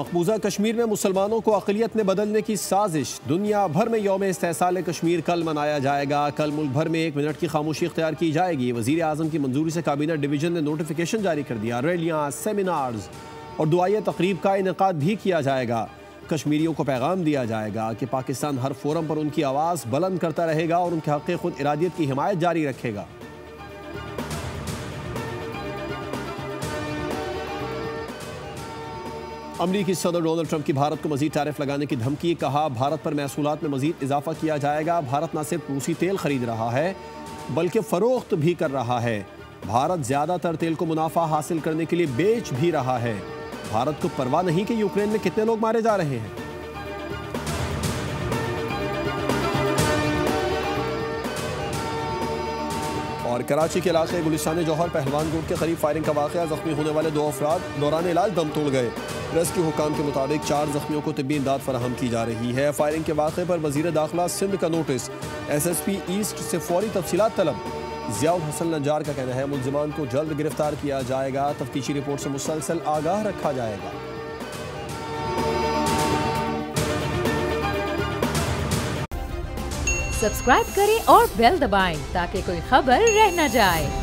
मकबूजा कश्मीर में मुसलमानों को अक़लियत में बदलने की साजिश। दुनिया भर में यौम इस्तेहसाल कश्मीर कल मनाया जाएगा। कल मुल्क भर में 1 मिनट की खामोशी इख्तियार की जाएगी। वज़ीर आज़म की मंजूरी से काबीना डिवीज़न ने नोटिफिकेशन जारी कर दिया। रैलियाँ, सेमिनार्स और दुआई तकरीब का इनेकाद भी किया जाएगा। कश्मीरियों को पैगाम दिया जाएगा कि पाकिस्तान हर फोरम पर उनकी आवाज़ बुलंद करता रहेगा और उनके हक़ खुद इरादियत की हिमायत जारी रखेगा। अमरीकी सदर डोनाल्ड ट्रंप की भारत को मजीद टैरिफ लगाने की धमकी। कहा, भारत पर महसूलात में मजीद इजाफा किया जाएगा। भारत न सिर्फ रूसी तेल खरीद रहा है बल्कि फ़रोख्त भी कर रहा है। भारत ज़्यादातर तेल को मुनाफा हासिल करने के लिए बेच भी रहा है। भारत को परवाह नहीं कि यूक्रेन में कितने लोग मारे जा रहे हैं। और कराची के इलाके गुलिस्तान जौहर पहलवान गुट के करीब फायरिंग का वाक़या। जख्मी होने वाले 2 अफराद दौरान इलाज दम तोड़ गए। रेस्क्यू हुकाम के मुताबिक 4 जख्मियों को तिब्बी इमदाद फराहम की जा रही है। फायरिंग के वाक़े पर वज़ीर दाखिला सिंध का नोटिस। SSP ईस्ट से फौरी तफसीलात तलब। ज़ियाउल हसन नज्जार का कहना है मुल्ज़िमान को जल्द गिरफ्तार किया जाएगा। तफ्तीशी रिपोर्ट से मुसलसल आगाह रखा जाएगा। सब्सक्राइब करें और बेल दबाएं ताकि कोई खबर रह न जाए।